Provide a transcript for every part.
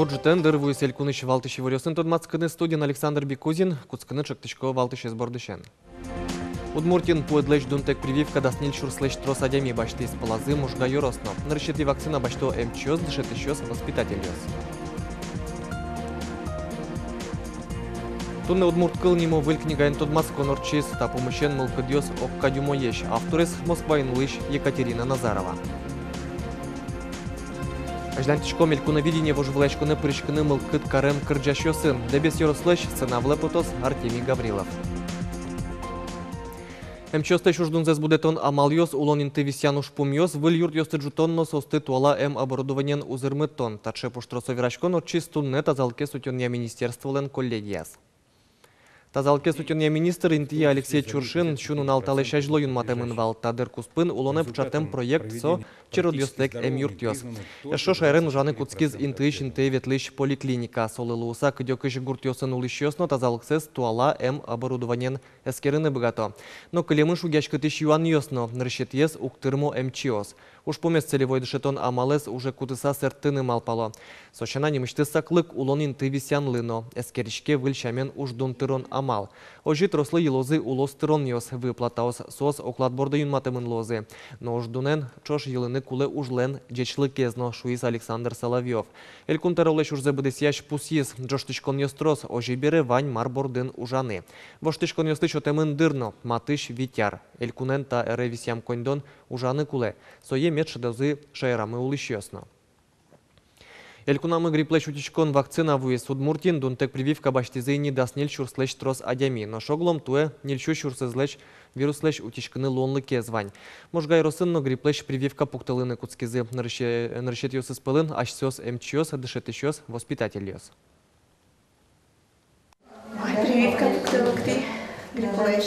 Годжетен дырву селькуныш валтыши варёсын тодмацкыны студен Александр Бекузин, куцкыны чактышко валтыши сбордышен. Удмуртин пуэдлэч дунтек прививка дасниль шурслэч трос адями башты из полозы мужга юросно. Нарышетли вакцина башто МЧОС дышет еще с воспитатель. Тунне удмурт кылнимо вылькнигайн тодмацко норчис та помощен мылкадьос оккадюмоеш. Авторис Москва инлыш Екатерина Назарова. Ажлантичко мелькуновидение вожевлечкуны прыщкуны мылкыт карем кырджащосын. Дебес юрослэч сцена влепотос Артемий Гаврилов. МЧОС шуждунзес будетон амальос улонин тывисянуш пумьос выльюрт ёстыджутонно состы туала оборудованиен узырмыттон. Таче пуштросовирашкон от чистун не тазалке сутёнья министерстволен коллегияс. Тазалке сутёнья министр Интия Алексей Чуршин шунун алталы шажлоюн матемын вал тадыр куспын улоне пчатем проект со черодьостек юртьос. Эшо шайрен ужаны куцкиз интыш ветлыш поликлиника солылууса кыдёкыш гуртьосын улышьосно тазалыксыз туала оборудованиен эскерыны богато. Но кылемыш угячкытыш юан ёсно нырщетьес уктырмо МЧОС. Уж помес целевой дышетон амалес уже кутыса сертыны малпало. Сочана немышты саклык улонин тывисян лыно. Эскеришке выльчамен уж дунтырон амал. Ожит рослы елозы улос тырон ёс выплатаос сос окладборда юнматымын лозы. Но уж дунен чош елыны кулы ужлен джечлы кезно шуис Александр Соловьев. Элькун таролеш уже быдесяш пусис джоштышкон ёстрос ожи бере вань марбордын ужаны. Воштышкон ёстыш отемын дырно матыш витяр. Элькунен та эревисям кондон ужаны куле. Сое медши дозы шайрамы улышьёсно. Элькунамы гриплэш утичкон вакцина вуес удмуртин дунтек прививка баштизыни дасниль шурслэш трос адями. Но шоглом туэ нильчу шурсызлэш вируслэш утичканы лонлы кезвань. Можгай росынно гриплэш прививка пукталыны куцкизы нарышет ёс испылын ашсёс МЧОС дышет ещёс воспитатель ёс. Прививка пукталыкты гриплэш.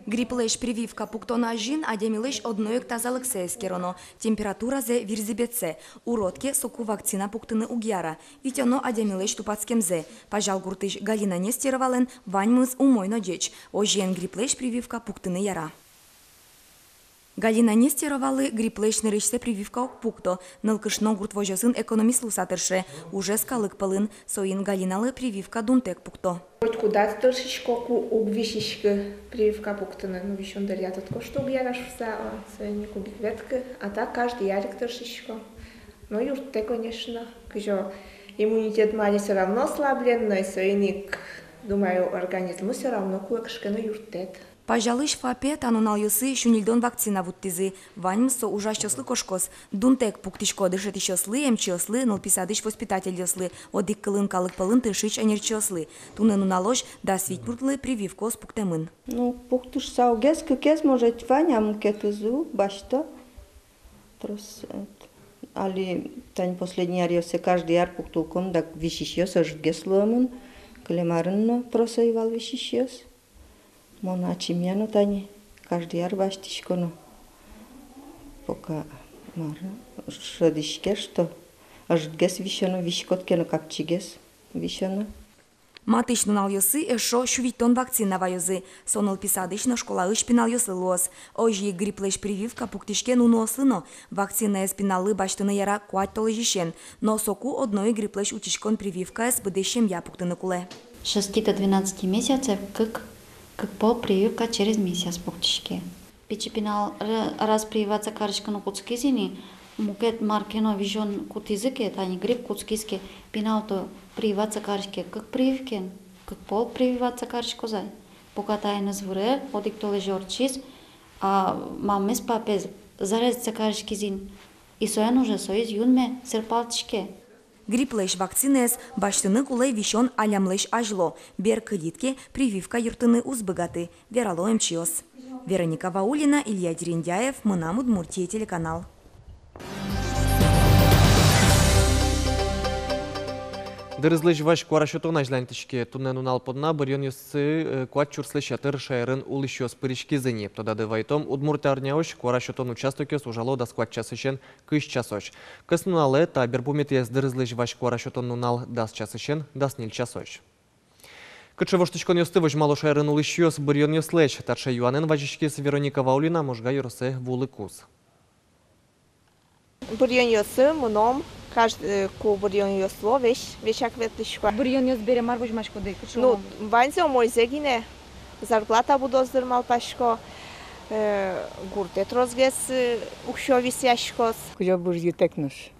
Гриплэш прививка пуктона жин адемилэш одноек тазалыксе эскероно. Температура зе вирзибетсе. Уродке соку вакцина пуктыны угьяра. Ведь оно адемилэш тупацкемзе. Пожал гуртыш Галина Нестеровален ваньмыз умойно деч. Ожен гриплэш прививка пуктыны яра. Галина Нестеровалы гриплэш нырышсе прививка ок пукто. Нылкышно гурт вожосын экономист лусатырше. Уже скалык пылын. Соин Галиналы прививка дунтек пукто. Куда-то трошечко убвишишка прививка пуктана, ну еще он дарят от кошто угьяра шуса, не кубик ветка, а так каждый ярик трошечко. Ну юрте, конечно, кожо иммунитет мани все равно ослаблен, но и соиник, думаю, организму все равно кулакшка, но юртет. Пожалуй, фапе танунал юсы шунильдон вакцина вуттизы. Ваньмсо ужащослы кошкос. Дунтек пуктишко дышет ещослы, МЧОслы, нолписадыш воспитатель ёслы. Одик кылын калык пылын тышич анерчослы. Тунену налож да свитмуртлы прививкос пуктемын. Ну, пуктуш саугес, кекес может ваня мукетызу, башто. Трос, али тань последний арьосе каждый яр пуктулком, так вишищёс, ажгес луамын. Клемарынно просоивал вишищёс. Мона чимьяно тани каждый яр баштишконо. Пока марно шадишке что ажгес вишано вишкоткено капчигес вишано. Матыш нунал ёсы эшо шувитон вакцина вайозы. Сонал писадыш на школа шпинал ёсы лос. Ожи гриплэш прививка пуктишке нунослыно. Вакцина спиналы баштыны яра куать толожишен. Но соку одной гриплэш утишкон прививка с быдещем я пуктыны куле. 6-12 месяцев как пол прививка через месяц пуктишке. Пичипинал раз прививаться карышка на куцкизини, мукет маркено вижон кутизыке, тани грипп куцкизке, пинауто прививаться карышке как прививкен, как пол прививаться карышко зай. Пока тайна звуре, одик то лежорчис, а мамес папез зарезца карышкизин. И соян уже соиз юнме серпалтишке. Гриплэш вакцинес баштыны кулай вишон алямлэш ажло. Бер кылитке прививка юртыны узбыгаты. Верало МЧОС. Вероника Ваулина, Илья Дерендяев, Мынам Удмуртия телеканал. Дырызлыш ваш куарашотон ажлантышке туннен алподна бырьон юсы куат чурслыш ятыр шайрын улышёс пырышки зыни. Тодады вайтом Удмуртия арняош куарашотон участокёс ужало да скуат часышен кыш часош. Кыс нунале та бербуметес дырызлыш ваш куарашотон нунал дас часышен дас нил часош. Кычевоштышкон ёсты вожмало шайрын улышёс бырьон ёслэш. Тарша юанен важишкес Вероника Ваулина можга юросе вулыкус. Бырьон ёсы мыном каждый кубурьон ёсло, вещак ветлишко. Бурьон ёс бере марвуж машко дык. Ну, ванзо мой зегине, зарплата буду оздырмал пашко, гуртет розгес ухшо висяшкос. Куда бурью текнуш?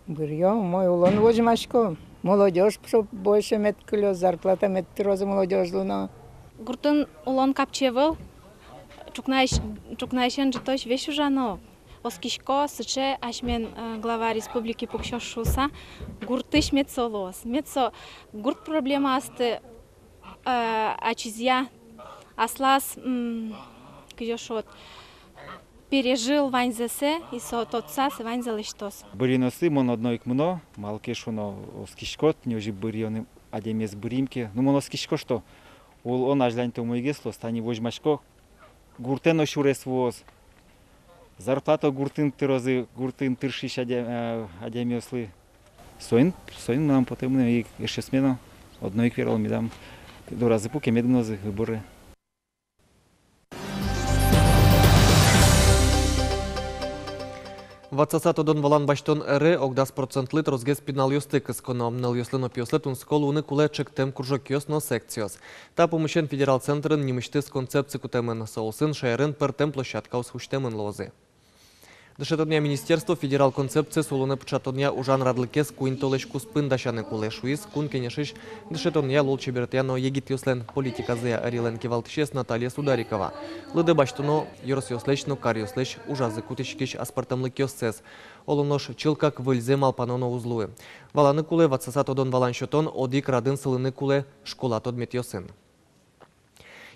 Бурью, мой улон возьмашко. Молодежь, чтоб больше метклё, зарплата метроз молодежь луна. Гуртун улон капчевыл, чукнайшен житош вешу жано. Оскишко сыче ашмен глава республики пукшо шуса, гуртыш мецолос. Мецо гурт проблема асты ачизя аслас кьёшот. Пережил ваньзесе и со тотца се ваньзалыштос. Буріноси монодноїк мно, малке шуно скішкот, нежі буріони адемес буримке. Ну моно скішко що? Он ажлань тому ігесло, стані возьмашко. Гуртено шурес воз. Зарплата гуртин тирози, гуртин тиршиш адемесли. Соин нам потемне і ще смено. Одної квірало ми дам. До рази пуке медмнози вибори. Вацасатодон валан баштон эре огдас процентлит розгес пинал ёстык исконо. Нал ёслыно пиослетун сколу уны куле чектем куржок ёсно секциос. Та помощен федерал центрын немышты с концепции кутемен соусын шайрын пертем площадка усхуштемен лозы. Дешетодня министерство федерал концепции солуне пчатодня ужан радлыкес куинтолеш куспын дашаны куле шуис кун кенешиш дешетодня лол чебертяно егит ёслен политика зея арилен кевалтышес Наталья Сударикова. Лыды баштуно йорс ёслечно кар ёслеч ужазы кутишкиш аспартамлык ёссес. Олунош чилкак выльзе малпаноно узлуы. Валаны куле вацасатодон валан шотон одик радын сылыны куле школа тодмет ёсын.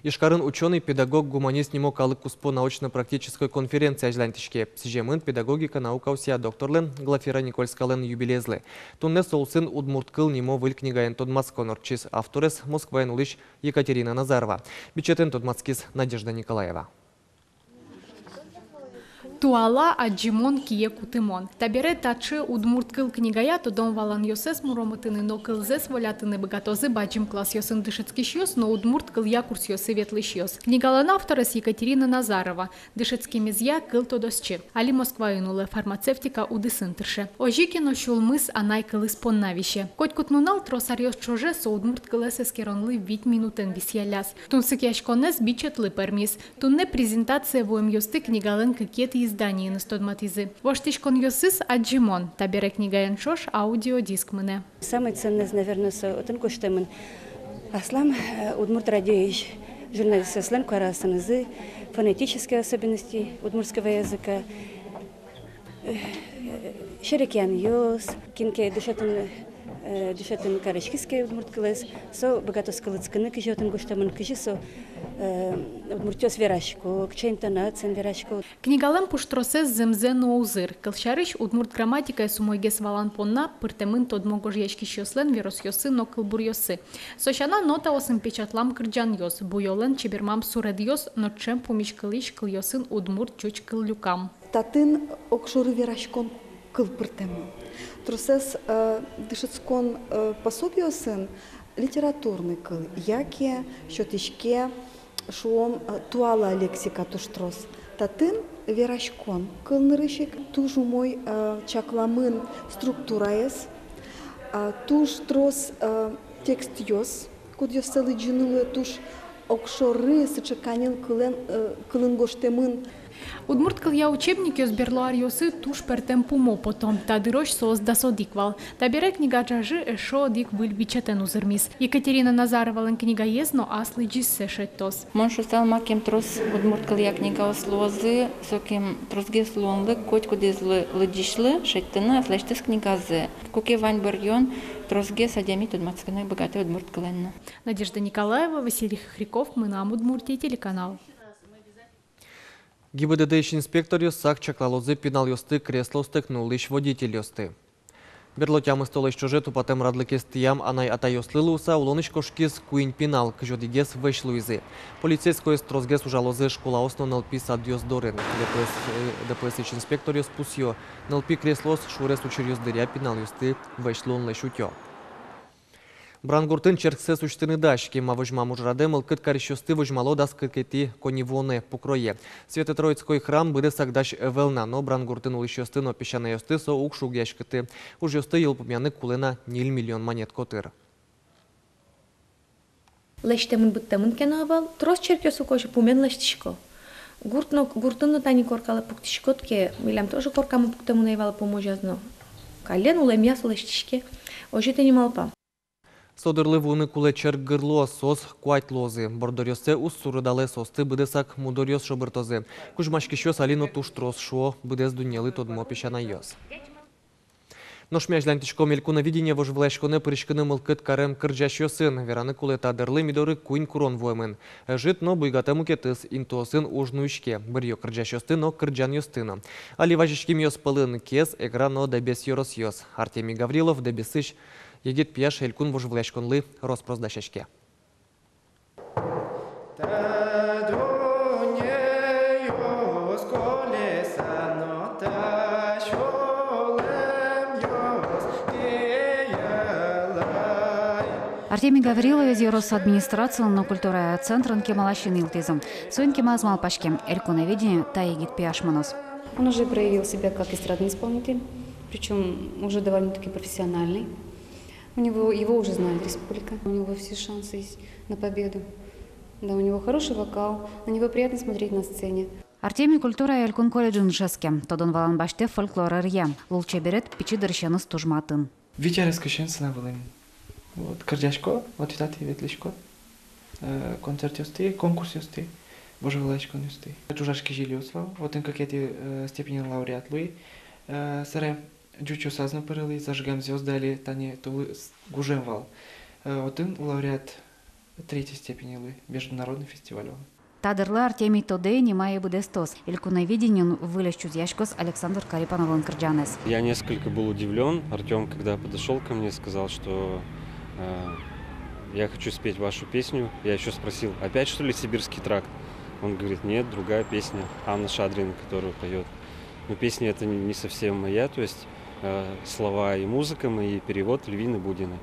Ишкарын ученый, педагог, гуманист не мог алык куспо научно-практической конференции ажлантишке. Сижемын педагогика наука усия докторлен Глафира Никольскален юбилезле. Тунне соусын удмурткыл немо выль книгаен тодмас конорчис авторес Москваен улыш Екатерина Назарова. Бичетен тодмацкис Надежда Николаева. Туала аджимон кие кутимон. Табере тачы удмурткыл книгая тодон валан йосес муромытыны но кылзес волятыны богатозы баджим класс йосын дышецкиш йос, но удмурткыл якурс йосы ветлыш йос. Книгалан авторес Екатерина Назарова. Дышецкий мезья кыл тодосчы. Али Москва инуле фармацевтика удысынтырше. Ожикино шулмыс анай кылыс поннавище. Коть кутнунал тросар йос чоже со удмурткыл эскеронлы вить минутен висьяляс. Тунсык яшконес бичетлы пермис. Тунне презентация воем йосты книгален кыкеты издании на стодматизы. Воштишкон йосыс аджимон. Табере книга яншош аудиодиск мене. Самый ценный, наверное, тонко что мы аслам удмурт радиоич журналист аслам карасанызы фонетические особенности удмуртского языка шерекян йос кинке дышатын карашкиске удмурткалес со богатоскалыцканы кижотын гоштамын кижисо удмуртёс верашко кчентанацен верашко. Книгалем пуштросе земзе ноузыр. Кылшарыш удмурт грамматика сумойгес валан понна пыртемын тодмогож ешкиш йослен вирос йосы но кылбур йосы. Сошана нота осым печатлам кырджан йос. Буйолен чебермам суред йос, но чем помич кылыш кыл йосын удмурт чуч кыл люкам. Татын окшоры верашкон кыл пыртемын. Трусес дышецкон пособиосын литературный кыл, яке, шотишке, шуом туала лексика туштрос. Татын верашкон кыл нырышек, тужу мой чакламын структураес, туж трос текст йос, кудьос целый джинулы туж окшоры сычеканил кылын гоштемын. Удмурт кылья учебник йос берлуар йосы туш пертем пумо потом, тадырош соос дасодиквал. Табере книга джажы эшо дик выль бичетен узырмис. Екатерина Назарова лен книга езно аслы джиссе шеттос. Моншу салма кем трос удмурт кылья книга ослозы, сокем тросгес лонлы, коть кудезлы лыджишлы, шеттена аслештес книгазе. Куке вань барьон, тросгес адемит удмуртсканой богатый удмурт кыльна. Надежда Николаева, Василий Хохряков, мы нам Удмуртия, телеканал. ГИБДД инспектор йосак чаклалозы пинал йосты кресло стыкнул лишь водитель йосты. Берлотям столы чужету потом радлыкес тиям анай ата йослылуса улоныш кошкис куин пинал кжодигес вышлуизы. Полицейское строзгес ужалозы школа осно налпи садьос дорен. ДПС инспектор йос пусьё. Налпи креслос шурес учер йос дыря пинал йосты вышлун лешутё. Брангуртын черксе сучтыны дашки, ма вожма мужрадемыл кыт карищосты вожмало да скыкети конивоне покрое. Свято-Троицкой храм буде сагдаш велна, но брангуртын улищосты, но песчаные ёсты со укшуг яшкыты. Уж ёсты елпумяны кулена 0 миллион монет котыр. Лештемын быттамын кенавал, трос черкесу кожи пумен лештишко. Гуртыны тани коркала пуктишкотке, милям тоже коркамы пуктамын айвала поможазно. Кален улем ясу лештишке, ожите не малпа. Содырлы вуны куле чергырло сос куайт лозы. Бордорёсе уссурыдалы состы быдесак мудорёс шобыртозы. Кужмашкищёс алино туштрос шо быдес дунелы тодмо пещана ёс. Ношмяжлянь тишко мелькуна видение вожвлешконе пришкыны мылкыт карем кырджащё сын. Вераны куле тадырлы мидоры куин курон воймын. Жит но буйгатему кетыс инто сын ужнуишке. Бырьё кырджащё стыно кырджан ёстыно. Али важишким ёс пылын кес экрано дебес ёрос ёс. Артемий Гаврилов дебесыш егет пияш элькун вожвлешконлы роспроздащашке. Артемий Гаврилов из Росадминистрации культура центрын кемалащин илтезом. Суин кемазмал пашкем элькуноведение та егет пияшманос. Он уже проявил себя как эстрадный исполнитель, причем уже довольно-таки профессиональный. Его уже знает республика. У него все шансы есть на победу. Да, у него хороший вокал, на него приятно смотреть на сцене. Артемий культура элькун колледжин шеске. Тодон валан баште фольклор рья. Лулче берет пичи дырщаны стужматын. Вечер скаченцы были. Вот кардяшко, вот это ветличко. Концерт юсты, конкурс юсты. Боже влачко юсты. Чужашки жили услов. Вот им как эти степени лауреат луи. Саре Джучу сазно перели, зажигам звезд дали, тани тулы гужем вал. Вот им лауреат 3-й степени луи, международный фестиваль. Тадырлы Артемий Тодей немає буде стос. Элькуноведенин вылещу зяшкос Александр Карипановын Кырджанес. Я несколько был удивлен. Артем, когда подошел ко мне, сказал, что я хочу спеть вашу песню. Я еще спросил, опять что ли «Сибирский тракт»? Он говорит, нет, другая песня, Анна Шадрина, которую поет. Но песня это не совсем моя, то есть слова и музыка мои, перевод Львины Будиной.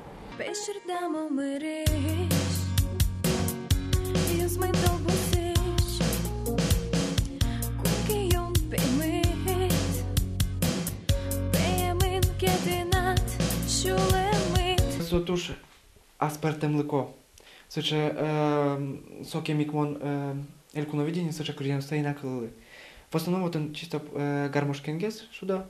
Сотуш аспертем млеко. Соче соке микмон элькуновидение, соче курьян стоит на крылы. В основном вот он чисто гармошкенгес сюда.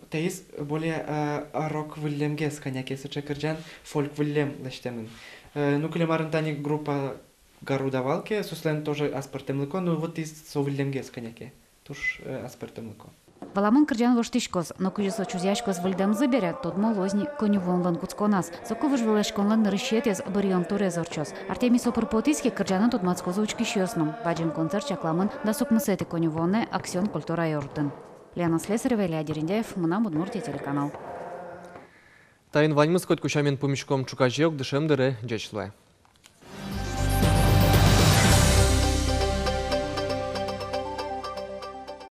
Те есть более рок вильямгес коняки, соче курьян фольк вильям лештемен. Ну клемарен тани группа гарудавалки, суслен тоже аспертем млеко, но вот есть со вильямгес коняки, туш аспертем млеко. Валамон Кырджан воштишкос, но кujus очузяшкос вильдам зыбере, тот молозни конювонлан куцконас. Соковыш вилешконлан нарышетез барион турезорчос. Артемий сопырпотиски Кырджана тот мацкозучки щосном. Баджин концерт чакламын да сопнысети конювонне аксион культура йортын. Лена Слесарева, Илья Дерендяев, Мына Удмуртия телеканал. Тайын ваньмыз хоть кучамен помещком чукажеок дышем дыре джечле.